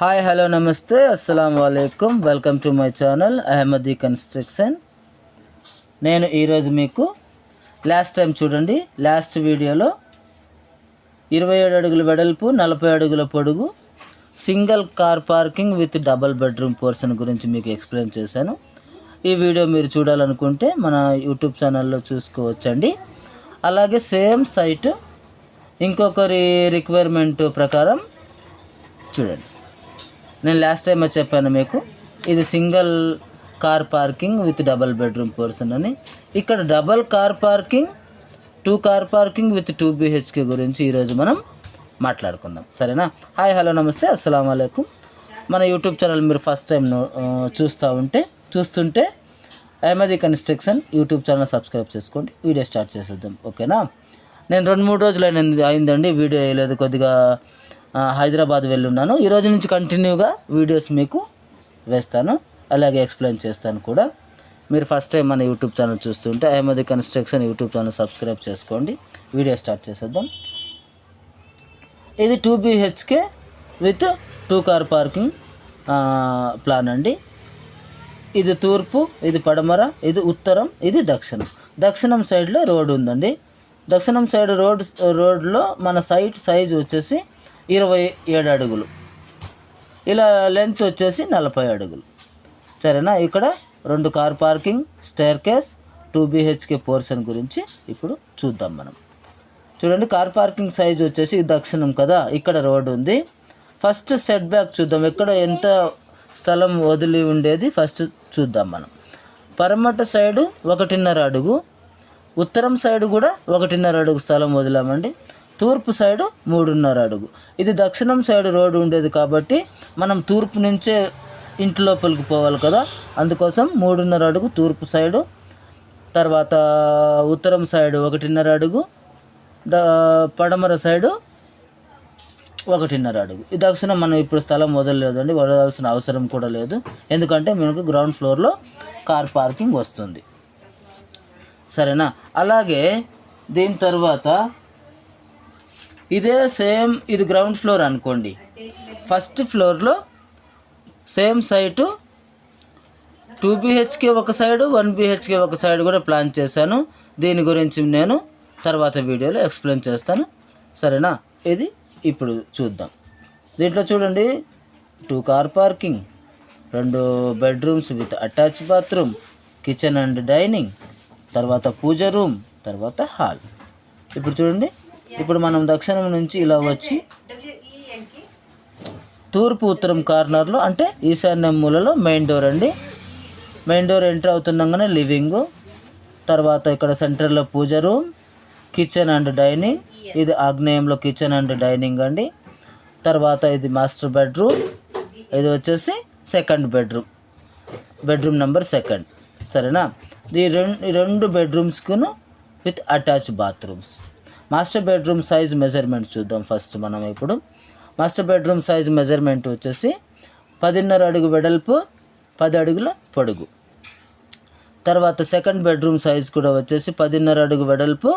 Hi hello నమస్తే అస్సలం వాలేకుమ్. Welcome to my channel Ahmadi construction. నేను ఈరోజు మీకు లాస్ట్ టైం చూడండి, లాస్ట్ వీడియోలో 27 అడుగుల వెడల్పు 40 అడుగుల పొడుగు single car parking with double bedroom portion గురించి మీకు ఎక్స్ప్లెయిన్ చేశాను. ఈ వీడియో మీరు చూడాలనుకుంటే మన యూట్యూబ్ ఛానల్లో చూసుకోవచ్చండి. అలాగే సేమ్ సైట్ ఇంకొకరి రిక్వైర్మెంట్ ప్రకారం చూడండి. నేను లాస్ట్ టైం చెప్పాను మీకు, ఇది single car parking with double bedroom portion అని. ఇక్కడ double car parking, 2 car parking with 2 BHK గురించి ఈరోజు మనం మాట్లాడుకుందాం, సరేనా? హాయ్ హలో నమస్తే అస్సలం వాలేకుమ్. మన యూట్యూబ్ ఛానల్ మీరు ఫస్ట్ టైం చూస్తుంటే Ahmadi construction YouTube channel subscribe చేసుకోండి. వీడియో స్టార్ట్ చేసేద్దాం, ఓకేనా? నేను 2-3 రోజులు అయిందండి వీడియో వేయలేదు, కొద్దిగా హైదరాబాద్ వెళ్ళున్నాను. ఈరోజు నుంచి కంటిన్యూగా వీడియోస్ మీకు వేస్తాను, అలాగే ఎక్స్ప్లెయిన్ చేస్తాను కూడా. మీరు ఫస్ట్ టైం మన యూట్యూబ్ ఛానల్ చూస్తుంటే Ahmadi construction YouTube channel subscribe చేసుకోండి. వీడియో స్టార్ట్ చేసేద్దాం. ఇది 2 BHK with 2 car parking plan అండి. ఇది తూర్పు, ఇది పడమర, ఇది ఉత్తరం, ఇది దక్షిణం. దక్షిణం సైడ్లో రోడ్డు ఉందండి. దక్షిణం సైడ్ రోడ్లో మన సైట్ సైజ్ వచ్చేసి 27 అడుగులు, ఇలా లెంత్ వచ్చేసి 40 అడుగులు, సరేనా? ఇక్కడ 2 car parking, staircase, 2 BHK portion గురించి ఇప్పుడు చూద్దాం మనం. చూడండి, కార్ పార్కింగ్ సైజ్ వచ్చేసి దక్షిణం కదా, ఇక్కడ రోడ్డు ఉంది. ఫస్ట్ సెట్ బ్యాక్ చూద్దాం, ఎక్కడ ఎంత స్థలం వదిలి ఉండేది ఫస్ట్ చూద్దాం మనం. పరమట సైడు 1.5 అడుగు, ఉత్తరం సైడు కూడా 1.5 అడుగు స్థలం వదిలామండి. తూర్పు సైడు 3.5 అడుగు. ఇది దక్షిణం సైడు రోడ్డు ఉండేది కాబట్టి మనం తూర్పు నుంచే ఇంటి లోపలికి పోవాలి కదా, అందుకోసం 3.5 అడుగు తూర్పు సైడు. తర్వాత ఉత్తరం సైడు 1.5 అడుగు, పడమర సైడు 1.5 అడుగు. ఈ దక్షిణం మనం ఇప్పుడు స్థలం వదలలేదండి, వదలాల్సిన అవసరం కూడా లేదు, ఎందుకంటే మనకు గ్రౌండ్ ఫ్లోర్లో కార్ పార్కింగ్ వస్తుంది, సరేనా? అలాగే దీని తర్వాత ఇదే సేమ్, ఇది గ్రౌండ్ ఫ్లోర్ అనుకోండి. ఫస్ట్ ఫ్లోర్లో సేమ్ సైటు 2 BHK ఒక సైడు, 1 BHK ఒక సైడ్ కూడా ప్లాన్ చేశాను. దీని గురించి నేను తర్వాత వీడియోలో ఎక్స్ప్లెయిన్ చేస్తాను, సరేనా? ఇది ఇప్పుడు చూద్దాం. దీంట్లో చూడండి, 2 car parking, 2 bedrooms with attach bathroom, kitchen and dining, తర్వాత పూజ రూమ్, తర్వాత హాల్. ఇప్పుడు చూడండి, ఇప్పుడు మనం దక్షిణం నుంచి ఇలా వచ్చి తూర్పు ఉత్తరం కార్నర్లో అంటే ఈశాన్యం మూలలో మెయిన్ డోర్ అండి. మెయిన్ డోర్ ఎంటర్ అవుతుండగానే లివింగు, తర్వాత ఇక్కడ సెంటర్లో పూజ రూమ్, కిచెన్ అండ్ డైనింగ్, ఇది ఆగ్నేయంలో కిచెన్ అండ్ డైనింగ్ అండి. తర్వాత ఇది మాస్టర్ బెడ్రూమ్, ఇది వచ్చేసి సెకండ్ బెడ్రూమ్ నెంబర్ 2, సరేనా? ఈ రెండు బెడ్రూమ్స్కును with attach bathrooms. Master bedroom size measurement చూద్దాం ఫస్ట్ మనం. ఇప్పుడు మాస్టర్ బెడ్రూమ్ సైజ్ మెజర్మెంట్ వచ్చేసి 10.5 అడుగు వెడల్పు, 10 అడుగుల పొడుగు. తర్వాత సెకండ్ బెడ్రూమ్ సైజ్ కూడా వచ్చేసి 10.5 అడుగు వెడల్పు,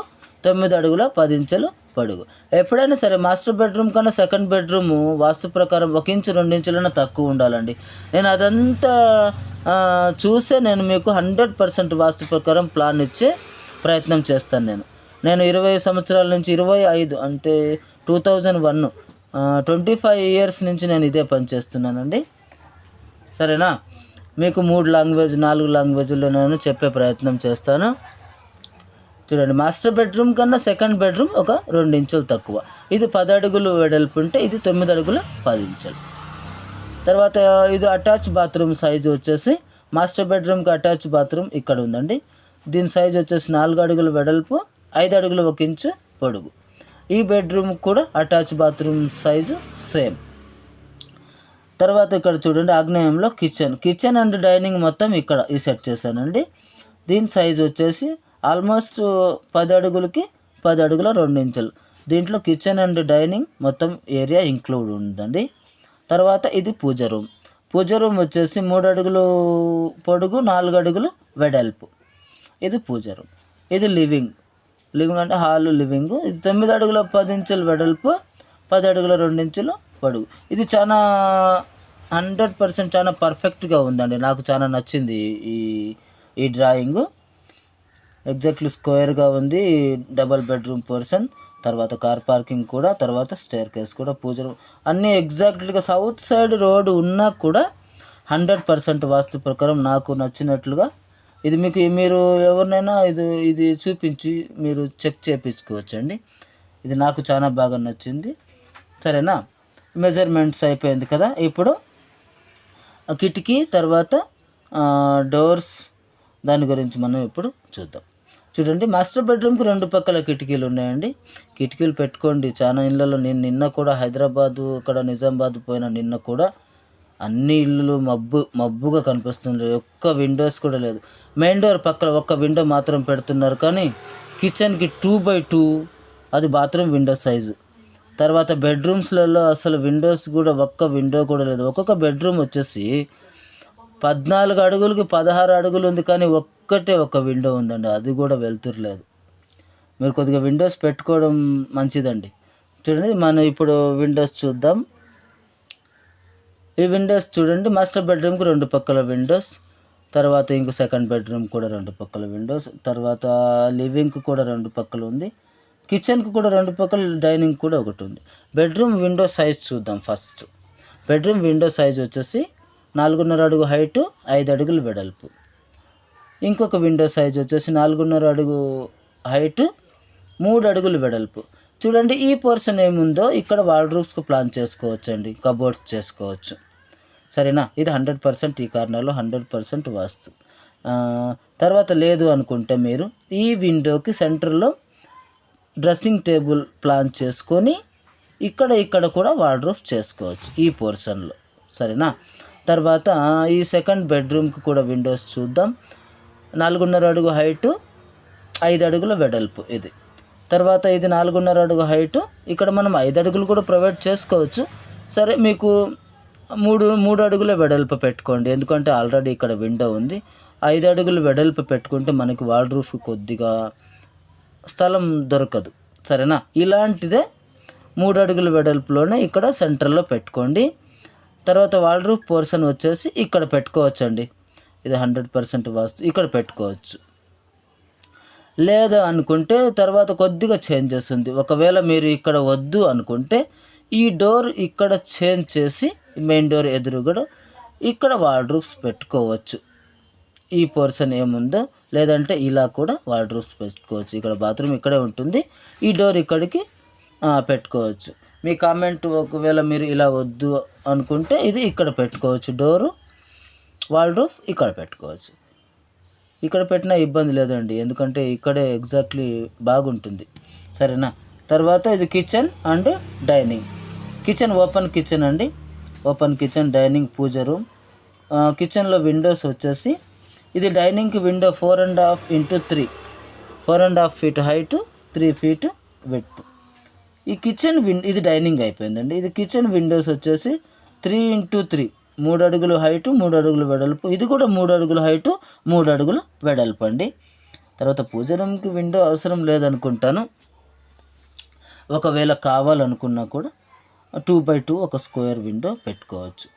9 అడుగుల 10 ఇంచులు పొడుగు. ఎప్పుడైనా సరే మాస్టర్ బెడ్రూమ్ కన్నా సెకండ్ బెడ్రూమ్ వాస్తు ప్రకారం 1 ఇంచు 2 ఇంచులైనా తక్కువ ఉండాలండి. నేను అదంతా చూసే నేను మీకు 100% వాస్తు ప్రకారం ప్లాన్ ఇచ్చే ప్రయత్నం చేస్తాను. నేను 20 సంవత్సరాల నుంచి 25 అంటే 2001 25 ఇయర్స్ నుంచి నేను ఇదే పని చేస్తున్నానండి, సరేనా? మీకు 3 లాంగ్వేజ్ 4 లాంగ్వేజ్లో నేను చెప్పే ప్రయత్నం చేస్తాను. చూడండి, మాస్టర్ బెడ్రూమ్ కన్నా సెకండ్ బెడ్రూమ్ ఒక 2 ఇంచులు తక్కువ. ఇది 10 అడుగులు వెడల్పు ఉంటే ఇది 9 అడుగుల 10 ఇంచులు. తర్వాత ఇది అటాచ్ బాత్రూమ్ సైజు వచ్చేసి మాస్టర్ బెడ్రూమ్కి అటాచ్ బాత్రూమ్ ఇక్కడ ఉందండి. దీని సైజు వచ్చేసి 4 అడుగుల వెడల్పు, 5 అడుగుల 1 ఇంచు పొడుగు. ఈ బెడ్రూమ్ కూడా అటాచ్ బాత్రూమ్ సైజు సేమ్. తర్వాత ఇక్కడ చూడండి, ఆగ్నేయంలో కిచెన్ అండ్ డైనింగ్ మొత్తం ఇక్కడ ఈ సెట్ చేశానండి. దీని సైజు వచ్చేసి ఆల్మోస్ట్ 10 అడుగులకి 10 అడుగుల 2 ఇంచులు. దీంట్లో కిచెన్ అండ్ డైనింగ్ మొత్తం ఏరియా ఇంక్లూడ్ ఉందండి. తర్వాత ఇది పూజ రూమ్ వచ్చేసి 3 అడుగులు పొడుగు, 4 అడుగులు వెడల్పు. ఇది పూజ రూమ్. ఇది లివింగ్ అంటే హాలు లివింగ్. ఇది 9 అడుగుల 10 ఇంచుల వెడల్పు, 10 అడుగుల 2 ఇంచులు పొడుగు. ఇది చాలా 100% చాలా పర్ఫెక్ట్గా ఉందండి. నాకు చాలా నచ్చింది ఈ ఈ డ్రాయింగు. ఎగ్జాక్ట్లీ స్క్వేర్గా ఉంది. డబల్ బెడ్రూమ్ పోర్షన్, తర్వాత కార్ పార్కింగ్ కూడా, తర్వాత స్టేర్ కేస్ కూడా, పూజ అన్నీ ఎగ్జాక్ట్లీగా సౌత్ సైడ్ రోడ్ ఉన్నా కూడా 100% వాస్తు ప్రకారం నాకు నచ్చినట్లుగా. ఇది మీకు మీరు ఎవరినైనా ఇది చూపించి మీరు చెక్ చేయించుకోవచ్చండి. ఇది నాకు చాలా బాగా నచ్చింది. సరేనా, మెజర్మెంట్స్ అయిపోయింది కదా. ఇప్పుడు కిటికీ తర్వాత డోర్స్ దాని గురించి మనం ఇప్పుడు చూద్దాం. చూడండి, మాస్టర్ బెడ్రూమ్కి 2 పక్కల కిటికీలు ఉన్నాయండి. కిటికీలు పెట్టుకోండి. చాలా ఇళ్ళలో నేను నిన్న కూడా హైదరాబాదు ఇక్కడ నిజామాబాద్ పోయిన నిన్న కూడా అన్ని ఇళ్ళు మబ్బుగా కనిపిస్తుంది. ఒక్క విండోస్ కూడా లేదు. మెయిన్ డోర్ పక్కన ఒక్క విండో మాత్రం పెడుతున్నారు, కానీ కిచెన్కి 2x2 అది బాత్రూమ్ విండో సైజు. తర్వాత బెడ్రూమ్స్లలో అసలు విండోస్ కూడా ఒక్క విండో కూడా లేదు. ఒక్కొక్క బెడ్రూమ్ వచ్చేసి 14 అడుగులకి 16 అడుగులు ఉంది, కానీ ఒక్కటే ఒక విండో ఉందండి. అది కూడా వెళ్తురు లేదు. మీరు కొద్దిగా విండోస్ పెట్టుకోవడం మంచిదండి. చూడండి, మనం ఇప్పుడు విండోస్ చూద్దాం. ఈ విండోస్ చూడండి, మాస్టర్ బెడ్రూమ్కి 2 పక్కల విండోస్, తర్వాత ఇంకో సెకండ్ బెడ్రూమ్ కూడా 2 పక్కల విండోస్, తర్వాత లివింగ్కి కూడా 2 పక్కలు ఉంది, కిచెన్కి కూడా 2 పక్కల, డైనింగ్ కూడా ఒకటి ఉంది. బెడ్రూమ్ విండో సైజ్ చూద్దాం. ఫస్ట్ బెడ్రూమ్ విండో సైజ్ వచ్చేసి 4.5 అడుగు హైటు, 5 అడుగులు వెడల్పు. ఇంకొక విండో సైజ్ వచ్చేసి 4.5 అడుగు హైటు, 3 అడుగులు వెడల్పు. చూడండి, ఈ పోర్షన్ ఏముందో ఇక్కడ వార్డ్రోబ్స్కి ప్లాన్ చేసుకోవచ్చండి, కబోర్డ్స్ చేసుకోవచ్చు. సరేనా, ఇది 100% ఈ కార్నర్లో 100% వాస్తు. తర్వాత లేదు అనుకుంటే మీరు ఈ విండోకి సెంటర్లో డ్రెస్సింగ్ టేబుల్ ప్లాన్ చేసుకొని ఇక్కడ కూడా వార్డ్రోబ్ చేసుకోవచ్చు ఈ పోర్షన్లో. సరేనా, తర్వాత ఈ సెకండ్ బెడ్రూమ్కి కూడా విండోస్ చూద్దాం. 4.5 అడుగు హైటు, 5 అడుగుల వెడల్పు ఇది. తర్వాత ఇది 4.5 అడుగు హైటు, ఇక్కడ మనం 5 అడుగులు కూడా ప్రొవైడ్ చేసుకోవచ్చు. సరే, మీకు 3 అడుగుల వెడల్పు పెట్టుకోండి, ఎందుకంటే ఆల్రెడీ ఇక్కడ విండో ఉంది. 5 అడుగులు వెడల్పు పెట్టుకుంటే మనకి వార్డ్రోబ్కి కొద్దిగా స్థలం దొరకదు. సరేనా, ఇలాంటిదే 3 అడుగుల వెడల్పులోనే ఇక్కడ సెంటర్లో పెట్టుకోండి. తర్వాత వార్డ్రోబ్ పోర్షన్ వచ్చేసి ఇక్కడ పెట్టుకోవచ్చండి. ఇది 100% వాస్తు, ఇక్కడ పెట్టుకోవచ్చు. లేదా అనుకుంటే తర్వాత కొద్దిగా చేంజెస్ ఉంది. ఒకవేళ మీరు ఇక్కడ వద్దు అనుకుంటే ఈ డోర్ ఇక్కడ చేంజ్ చేసి మెయిన్ డోర్ ఎదురుగా ఇక్కడ వార్డ్రోబ్స్ పెట్టుకోవచ్చు. ఈ పోర్షన్ ఏముందో, లేదంటే ఇలా కూడా వార్డ్రోబ్స్ పెట్టుకోవచ్చు. ఇక్కడ బాత్రూమ్ ఇక్కడే ఉంటుంది, ఈ డోర్ ఇక్కడికి పెట్టుకోవచ్చు. మీ కామెంట్, ఒకవేళ మీరు ఇలా వద్దు అనుకుంటే ఇది ఇక్కడ పెట్టుకోవచ్చు. డోరు వార్డ్రోబ్ ఇక్కడ పెట్టుకోవచ్చు. ఇక్కడ పెట్టినా ఇబ్బంది లేదండి, ఎందుకంటే ఇక్కడే ఎగ్జాక్ట్లీ బాగుంటుంది. సరేనా, తర్వాత ఇది kitchen and dining. Kitchen open kitchen అండి, open kitchen, dining, puja room. కిచెన్లో విండోస్ వచ్చేసి ఇది డైనింగ్కి window 4.5 x 3, 4.5 feet height, 3 feet width. ఈ కిచెన్ ఇది డైనింగ్ అయిపోయిందండి. ఇది కిచెన్ విండోస్ వచ్చేసి 3 x 3, 3 అడుగులు హైటు, 3 అడుగులు వెడల్పు. ఇది కూడా 3 అడుగుల హైటు, 3 అడుగులు వెడల్పు అండి. తర్వాత పూజ రూమ్కి విండో అవసరం లేదనుకుంటాను. ఒకవేళ కావాలనుకున్నా కూడా 2x2 ఒక స్క్వేర్ విండో పెట్టుకోవచ్చు.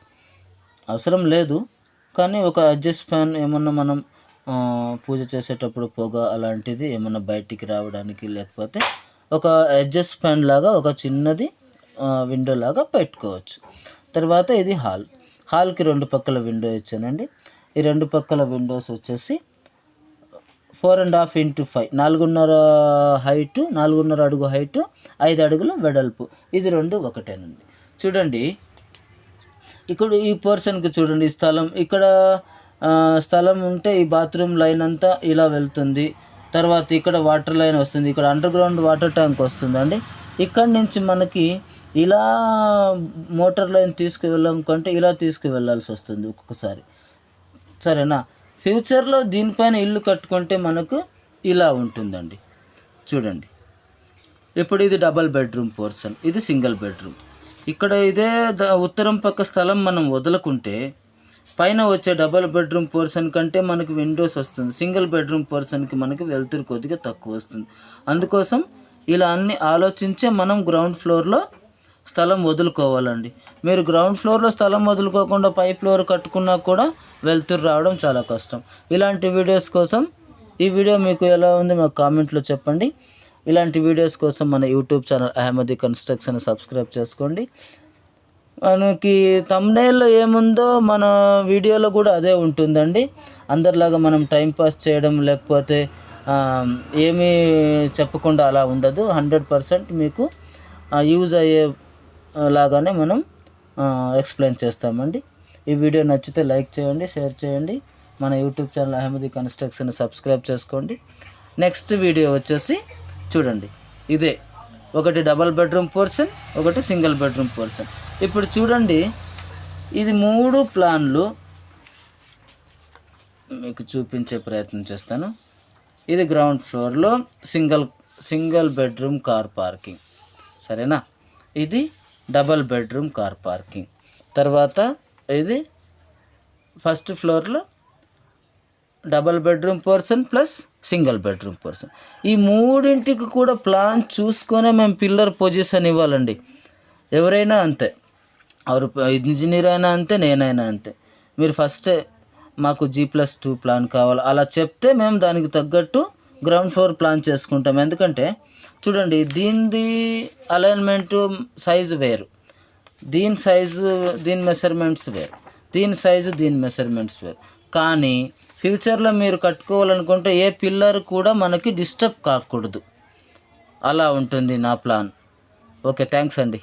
అవసరం లేదు, కానీ ఒక అడ్జస్ట్ ఫ్యాన్ ఏమన్నా మనం పూజ చేసేటప్పుడు పొగ అలాంటిది ఏమన్నా బయటికి రావడానికి, లేకపోతే ఒక అడ్జస్ట్ ఫ్యాన్ లాగా ఒక చిన్నది విండో లాగా పెట్టుకోవచ్చు. తర్వాత ఇది హాల్కి 2 పక్కల విండో ఇచ్చానండి. ఈ 2 పక్కల విండోస్ వచ్చేసి 4.5 x 5, 4.5 హైటు, 4.5 అడుగు హైటు, 5 అడుగుల వెడల్పు. ఇది 2 ఒకటేనండి. చూడండి, ఇక్కడ ఈ పోర్షన్కి చూడండి స్థలం. ఇక్కడ స్థలం ఉంటే ఈ బాత్రూమ్ లైన్ అంతా ఇలా వెళ్తుంది. తర్వాత ఇక్కడ వాటర్ లైన్ వస్తుంది, ఇక్కడ అండర్ గ్రౌండ్ వాటర్ ట్యాంక్ వస్తుందండి. ఇక్కడి నుంచి మనకి ఇలా మోటార్ లైన్ తీసుకువెళ్ళాలంటే ఇలా తీసుకువెళ్ళాల్సి వస్తుంది ఒక్కొక్కసారి. సరేనా, ఫ్యూచర్లో దీనిపైన ఇల్లు కట్టుకుంటే మనకు ఇలా ఉంటుందండి. చూడండి, ఇప్పుడు ఇది డబల్ బెడ్రూమ్ పోర్షన్, ఇది సింగిల్ బెడ్రూమ్. ఇక్కడ ఇదే ఉత్తరం పక్క స్థలం మనం వదులుకుంటే పైన వచ్చే డబల్ బెడ్రూమ్ పోర్షన్ కంటే మనకి విండోస్ వస్తుంది. సింగిల్ బెడ్రూమ్ పోర్షన్కి మనకి వెలుతురు కొద్దిగా తక్కువ వస్తుంది. అందుకోసం ఇలా అన్ని ఆలోచించే మనం గ్రౌండ్ ఫ్లోర్లో స్థలం వదులుకోవాలండి. మీరు గ్రౌండ్ ఫ్లోర్లో స్థలం వదులుకోకుండా పై ఫ్లోర్ కట్టుకున్నా కూడా వెళ్తురు రావడం చాలా కష్టం. ఇలాంటి వీడియోస్ కోసం ఈ వీడియో మీకు ఎలా ఉంది మాకు కామెంట్లో చెప్పండి. ఇలాంటి వీడియోస్ కోసం మన YouTube channel Ahmadi construction subscribe చేసుకోండి. మనకి థంబ్నెయిల్లో ఏముందో మన వీడియోలో కూడా అదే ఉంటుందండి. అందరిలాగా మనం టైంపాస్ చేయడం లేకపోతే ఏమీ చెప్పకుండా అలా ఉండదు. 100% మీకు యూజ్ అయ్యే లాగానే మనం ఎక్స్ప్లెయిన్ చేస్తామండి. ఈ వీడియో నచ్చితే లైక్ చేయండి, షేర్ చేయండి. మన YouTube channel Ahmadi construction subscribe చేసుకోండి. నెక్స్ట్ వీడియో వచ్చేసి చూడండి, ఇదే ఒకటి డబల్ బెడ్రూమ్ పోర్షన్, ఒకటి సింగిల్ బెడ్రూమ్ పోర్షన్. ఇప్పుడు చూడండి, ఇది 3 ప్లాన్లు మీకు చూపించే ప్రయత్నం చేస్తాను. ఇది గ్రౌండ్ ఫ్లోర్లో సింగిల్ బెడ్రూమ్ కార్ పార్కింగ్, సరేనా. ఇది డబల్ బెడ్రూమ్ కార్ పార్కింగ్. తర్వాత ఇది ఫస్ట్ ఫ్లోర్లో double bedroom portion plus single bedroom portion. ఈ మూడింటికి కూడా ప్లాన్ చూసుకొనే మేము పిల్లర్ పొజిషన్ ఇవ్వాలండి. ఎవరైనా అంతే, ఇంజనీర్ అయినా అంతే, నేనైనా అంతే. మీరు ఫస్టే మాకు G+2 ప్లాన్ కావాలి అలా చెప్తే మేము దానికి తగ్గట్టు గ్రౌండ్ ఫ్లోర్ ప్లాన్ చేసుకుంటాం. ఎందుకంటే చూడండి, దీనిది అలైన్మెంటు సైజు వేరు, దీని సైజు దీని మెజర్మెంట్స్ వేరు, దీని సైజు దీని మెజర్మెంట్స్ వేరు. కానీ ఫ్యూచర్లో మీరు కట్టుకోవాలనుకుంటే ఏ పిల్లర్ కూడా మనకి డిస్టర్బ్ కాకూడదు. అలా ఉంటుంది నా ప్లాన్. ఓకే, థ్యాంక్స్ అండి.